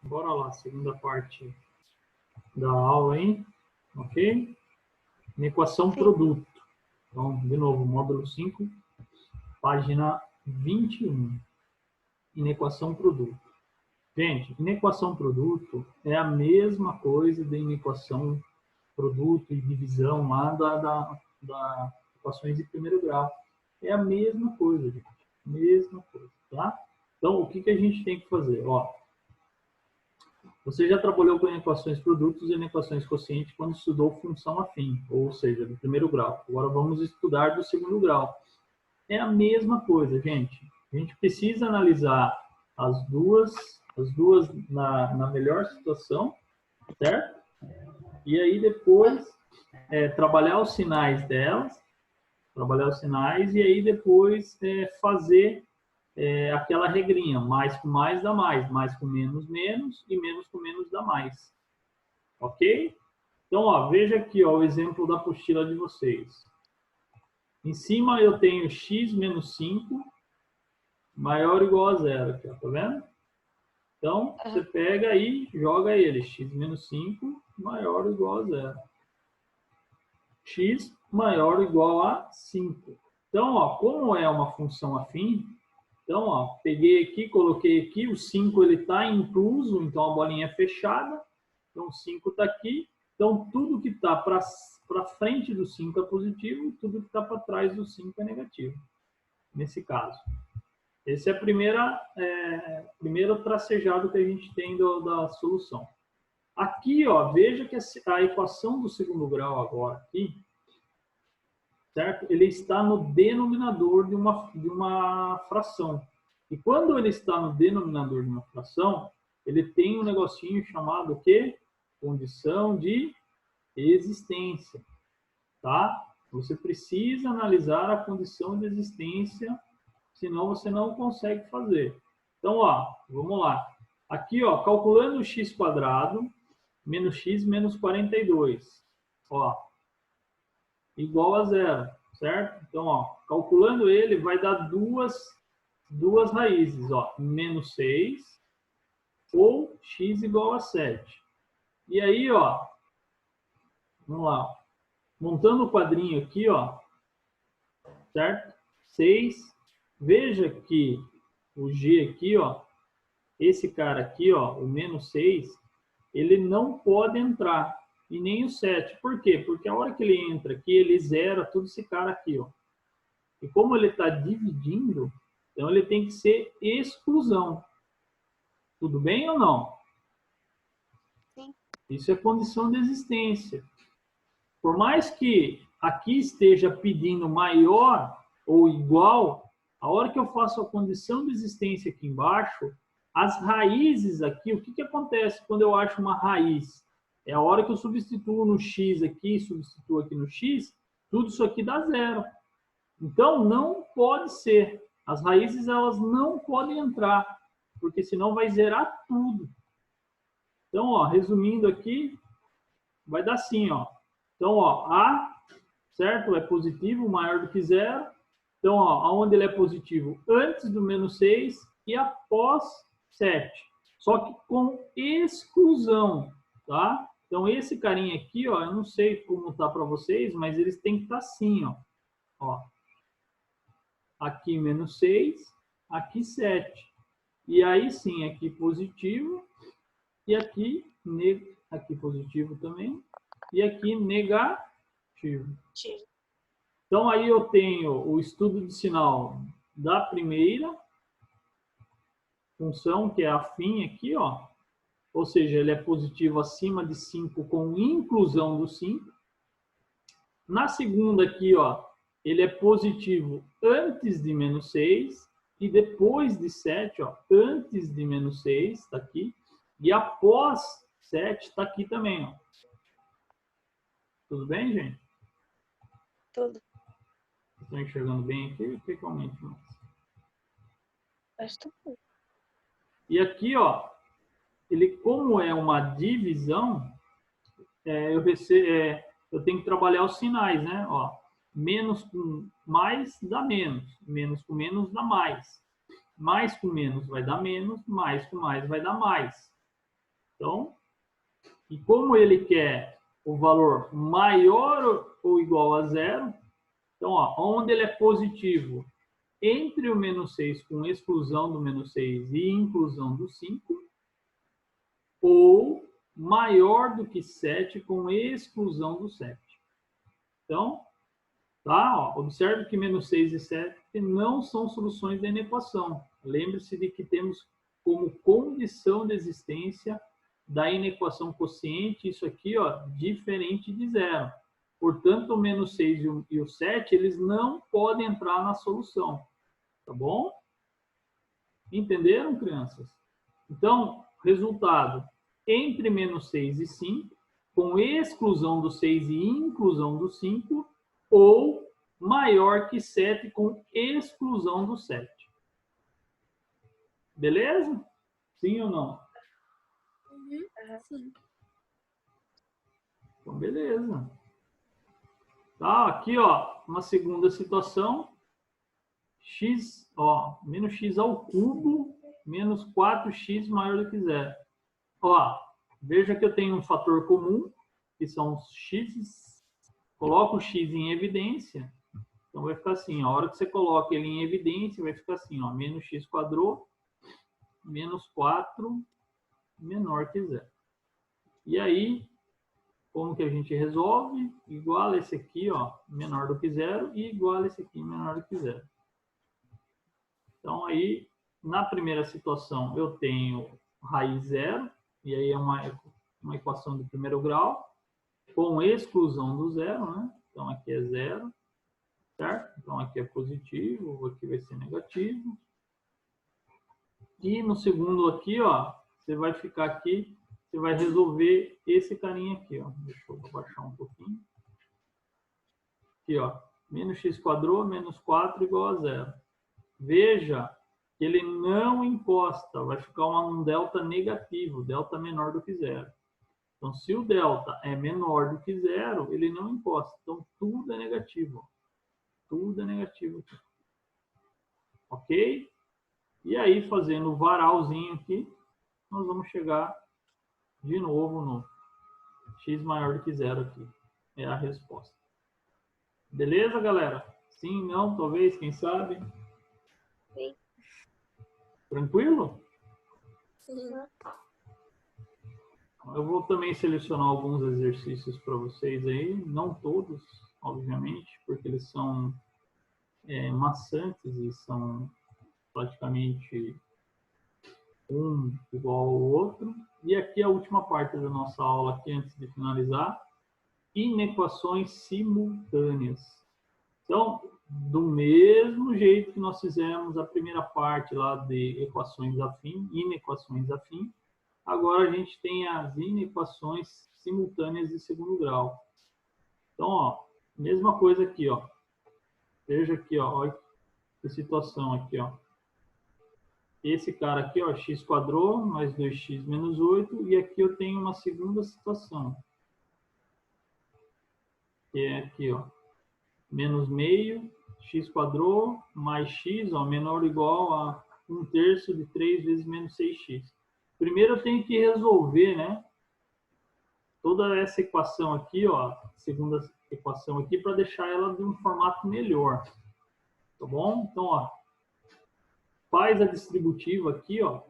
Bora lá, segunda parte da aula, hein? Ok? Inequação produto. Então, de novo, módulo 5, página 21. Inequação produto. Gente, inequação produto é a mesma coisa da inequação produto e divisão lá da equações de primeiro grau. É a mesma coisa, gente. Mesma coisa, tá? Então, o que a gente tem que fazer? Ó, você já trabalhou com equações produtos e equações quocientes quando estudou função afim, ou seja, do primeiro grau. Agora vamos estudar do segundo grau. É a mesma coisa, gente. A gente precisa analisar as duas na melhor situação, certo? E aí depois trabalhar os sinais delas, e aí depois fazer aquela regrinha, mais com mais dá mais com menos, menos, e menos com menos dá mais. Ok? Então, ó, veja aqui ó, o exemplo da apostila de vocês. Em cima eu tenho x menos 5 maior ou igual a zero, aqui, ó, tá vendo? Então, você pega e joga ele, x menos 5 maior ou igual a zero. X maior ou igual a 5. Então, ó, como é uma função afim, então, ó, peguei aqui, coloquei aqui, o 5 ele está incluso, então a bolinha é fechada, então o 5 está aqui, então tudo que está para frente do 5 é positivo, tudo que está para trás do 5 é negativo, nesse caso. Esse é a primeira tracejado que a gente tem da solução. Aqui, ó, veja que a equação do segundo grau agora aqui, certo? Ele está no denominador de uma fração. E quando ele está no denominador de uma fração, ele tem um negocinho chamado o quê? Condição de existência, tá? Você precisa analisar a condição de existência, senão você não consegue fazer. Então, ó, vamos lá. Aqui, ó, calculando o x quadrado menos x menos 42, ó, igual a zero, certo? Então, ó, calculando ele, vai dar duas raízes, ó, menos 6 ou x igual a 7. E aí, ó, vamos lá, ó, montando o quadrinho aqui, ó, certo? 6, veja que o g aqui, ó, esse cara aqui, ó, o menos 6, ele não pode entrar, e nem o 7. Por quê? Porque a hora que ele entra aqui, ele zera tudo esse cara aqui, ó. E como ele está dividindo, então ele tem que ser exclusão. Tudo bem ou não? Sim. Isso é condição de existência. Por mais que aqui esteja pedindo maior ou igual, a hora que eu faço a condição de existência aqui embaixo, as raízes aqui, o que acontece quando eu acho uma raiz? É a hora que eu substituo no x aqui, substituo aqui no x, tudo isso aqui dá zero. Então, não pode ser. As raízes, elas não podem entrar, porque senão vai zerar tudo. Então, ó, resumindo aqui, vai dar assim, ó. Então, ó, A, certo? É positivo, maior do que zero. Então, ó, aonde ele é positivo? Antes do menos 6 e após 7. Só que com exclusão, tá? Então, esse carinha aqui, ó, eu não sei como tá para vocês, mas eles têm que estar assim, ó. Ó. Aqui menos 6, aqui 7. E aí sim, aqui positivo, e aqui positivo também, e aqui negativo. Então aí eu tenho o estudo de sinal da primeira função, que é afim aqui, ó. Ou seja, ele é positivo acima de 5 com inclusão do 5. Na segunda aqui, ó, ele é positivo antes de menos 6 e depois de 7, ó, antes de menos 6, está aqui, e após 7 está aqui também. Ó. Tudo bem, gente? Tudo. Estão enxergando bem aqui? O que aumente mais? Acho tudo. E aqui, ó, ele, como é uma divisão, eu tenho que trabalhar os sinais, né? Ó, menos com mais dá menos, menos com menos dá mais com menos vai dar menos, mais com mais vai dar mais. Então, e como ele quer o valor maior ou igual a zero, então, ó, onde ele é positivo, entre o menos 6 com exclusão do menos 6 e inclusão do 5, ou maior do que 7 com exclusão do 7. Então, tá, ó, observe que menos 6 e 7 não são soluções da inequação. Lembre-se de que temos como condição de existência da inequação quociente, isso aqui, ó, diferente de zero. Portanto, o menos 6 e o 7, eles não podem entrar na solução. Tá bom? Entenderam, crianças? Então, resultado, entre menos 6 e 5, com exclusão do 6 e inclusão do 5, ou maior que 7 com exclusão do 7. Beleza? Sim ou não? Sim. Então, beleza. Tá, aqui, ó, uma segunda situação. X, ó, menos x ao cubo, menos 4x maior do que zero. Ó, veja que eu tenho um fator comum, que são os x. Coloco o x em evidência. Então, vai ficar assim, a hora que você coloca ele em evidência, vai ficar assim, ó, menos x quadrado, menos 4, menor que zero. E aí, como que a gente resolve? Iguala esse aqui, ó, menor do que zero, e iguala esse aqui, menor do que zero. Então, aí, na primeira situação, eu tenho raiz zero, e aí é uma equação de primeiro grau, com exclusão do zero, né? Então, aqui é zero, certo? Então, aqui é positivo, aqui vai ser negativo. E no segundo aqui, ó, você vai ficar aqui, você vai resolver esse carinha aqui, ó. Deixa eu abaixar um pouquinho. Aqui, ó, menos x quadrado, menos 4 igual a zero. Veja que ele não encosta, vai ficar um delta negativo, delta menor do que zero. Então, se o delta é menor do que zero, ele não encosta. Então, tudo é negativo. Tudo é negativo aqui. Ok? E aí, fazendo o varalzinho aqui, nós vamos chegar de novo no x maior do que zero aqui. É a resposta. Beleza, galera? Sim, não, talvez, quem sabe? Sim. Tranquilo? Sim. Eu vou também selecionar alguns exercícios para vocês aí, não todos, obviamente, porque eles são maçantes e são praticamente um igual ao outro. E aqui a última parte da nossa aula, aqui antes de finalizar, inequações simultâneas. Então, do mesmo jeito que nós fizemos a primeira parte lá de equações afins, inequações afins, agora a gente tem as inequações simultâneas de segundo grau. Então, ó, mesma coisa aqui, ó. Veja aqui, ó, olha que situação aqui, ó. Esse cara aqui, ó, x quadrado mais 2x menos 8, e aqui eu tenho uma segunda situação. Que é aqui, ó, menos meio, x quadrado mais x, ó, menor ou igual a 1/3 de 3 vezes menos 6x. Primeiro eu tenho que resolver, né, toda essa equação aqui, ó, segunda equação aqui, para deixar ela de um formato melhor. Tá bom? Então, ó, faz a distributiva aqui, ó.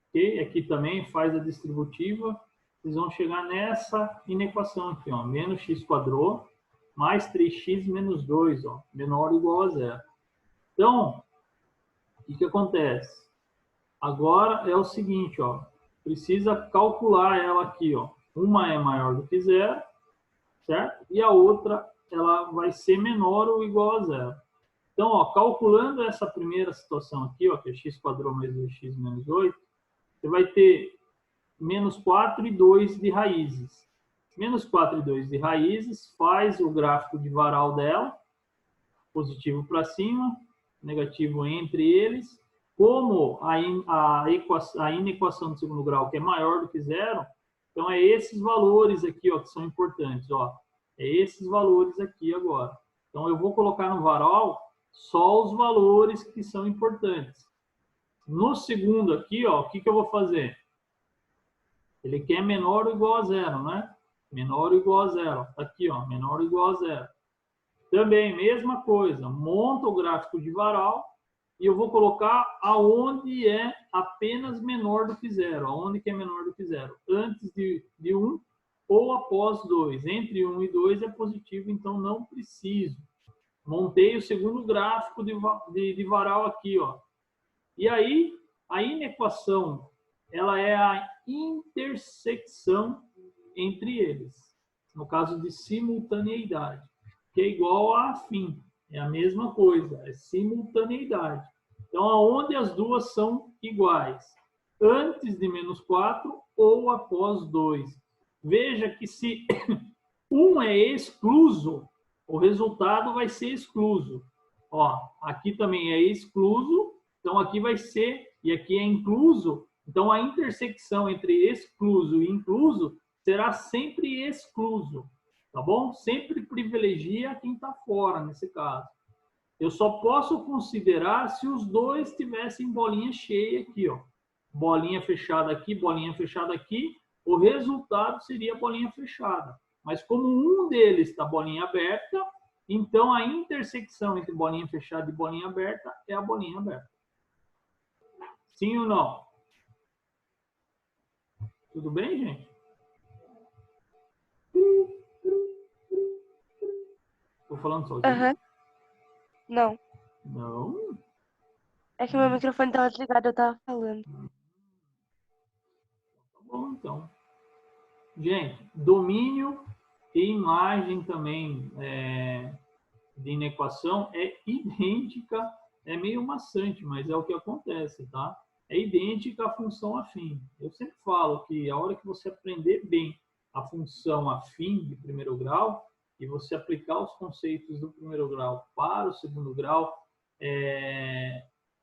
Ok? Aqui também faz a distributiva. Vocês vão chegar nessa inequação aqui, ó. Menos x quadrado mais 3x menos 2, ó. Menor ou igual a zero. Então, o que acontece? Agora é o seguinte, ó. Precisa calcular ela aqui, ó. Uma é maior do que zero, certo? E a outra, ela vai ser menor ou igual a zero. Então, ó, calculando essa primeira situação aqui, ó, que é x quadrado mais 2x menos 8, você vai ter menos 4 e 2 de raízes. Menos 4 e 2 de raízes, faz o gráfico de varal dela, positivo para cima, negativo entre eles. Como a inequação do segundo grau, que é maior do que zero, então é esses valores aqui, ó, que são importantes, ó. É esses valores aqui agora. Então, eu vou colocar no varal só os valores que são importantes. No segundo aqui, ó, o que eu vou fazer? Ele quer menor ou igual a zero, né? Menor ou igual a zero. Tá aqui, ó, menor ou igual a zero. Também, mesma coisa. Monta o gráfico de varal e eu vou colocar aonde é apenas menor do que zero. Aonde que é menor do que zero? Antes de 1 ou após 2. Entre 1 e 2 é positivo, então não preciso. Montei o segundo gráfico de varal aqui, ó. E aí, a inequação, ela é a intersecção entre eles. No caso de simultaneidade, que é igual a afim. É a mesma coisa, é simultaneidade. Então, aonde as duas são iguais? Antes de menos 4 ou após 2. Veja que se um é excluso, o resultado vai ser excluso. Ó, aqui também é excluso, então aqui vai ser, e aqui é incluso, então a intersecção entre excluso e incluso será sempre excluso, tá bom? Sempre privilegia quem está fora, nesse caso. Eu só posso considerar se os dois tivessem bolinha cheia aqui, ó. Bolinha fechada aqui, bolinha fechada aqui, o resultado seria bolinha fechada. Mas como um deles está bolinha aberta, então a intersecção entre bolinha fechada e bolinha aberta é a bolinha aberta. Sim ou não? Tudo bem, gente? Estou falando sozinho? Não. Não? É que meu microfone estava desligado, eu tava falando. Tá bom, então. Gente, domínio e imagem também de inequação é idêntica, é meio maçante, mas é o que acontece, tá? É idêntica à função afim. Eu sempre falo que a hora que você aprender bem a função afim de primeiro grau e você aplicar os conceitos do primeiro grau para o segundo grau,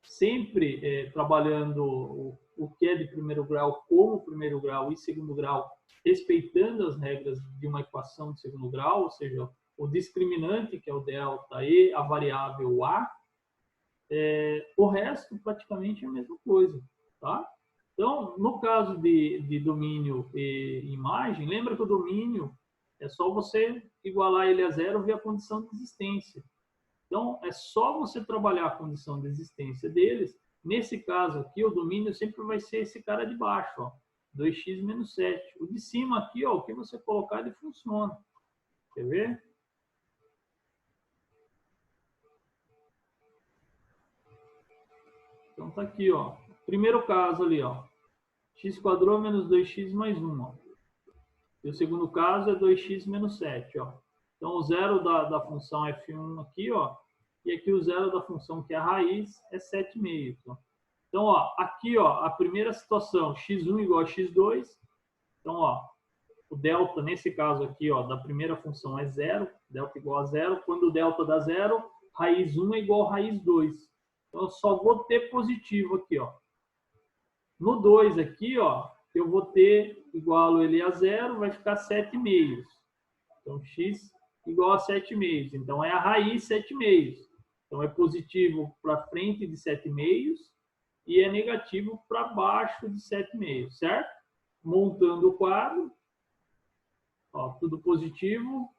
sempre trabalhando o que é de primeiro grau como primeiro grau e segundo grau, respeitando as regras de uma equação de segundo grau, ou seja, o discriminante, que é o delta, e a variável a, o resto praticamente é a mesma coisa, tá? Então, no caso de domínio e imagem, lembra que o domínio é só você igualar ele a zero ver a condição de existência. Então, é só você trabalhar a condição de existência deles. Nesse caso aqui, o domínio sempre vai ser esse cara de baixo, ó, 2x menos 7. O de cima aqui, ó, o que você colocar, ele funciona. Quer ver? Então, tá aqui, ó. Primeiro caso ali, ó. X² menos 2x mais 1, ó. E o segundo caso é 2x menos 7, ó. Então, o zero da função f1 aqui, ó. E aqui o zero da função, que é a raiz, é 7,5. Ó. Então, ó, aqui, ó, a primeira situação, x1 igual a x2. Então, ó, o delta, nesse caso aqui, ó, da primeira função é 0, delta igual a 0. Quando o delta dá 0, raiz 1 é igual a raiz 2. Então, eu só vou ter positivo aqui, ó. No 2 aqui, ó, eu vou ter, igualo ele a 0, vai ficar 7,5. Então, x igual a 7,5. Então, é a raiz 7,5. Então, é positivo para frente de 7,5 e é negativo para baixo de 7,5, certo? Montando o quadro, ó, tudo positivo.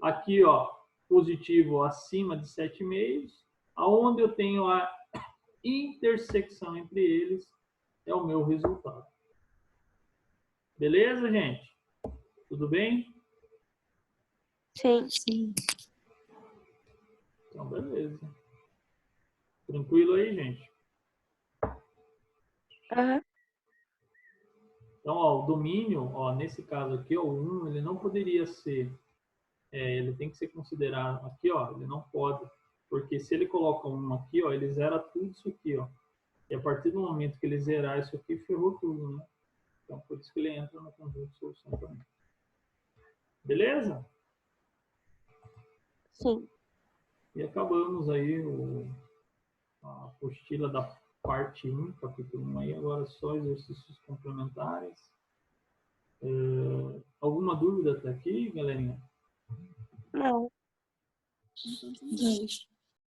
Aqui, ó, positivo acima de 7,5. Aonde eu tenho a intersecção entre eles, é o meu resultado. Beleza, gente? Tudo bem? Sim. Sim. Então, beleza. Tranquilo aí, gente? Então, ó, o domínio, ó, nesse caso aqui, ó, o 1, ele não poderia ser, ele tem que ser considerado aqui, ó, ele não pode, porque se ele coloca 1 aqui, ó, ele zera tudo isso aqui, ó. E a partir do momento que ele zerar isso aqui, ferrou tudo, né? Então, por isso que ele entra no conjunto de solução também. Beleza? Sim. E acabamos aí a apostila da parte 1, capítulo 1 aí, agora só exercícios complementares. Alguma dúvida até aqui, galerinha? Não. Não.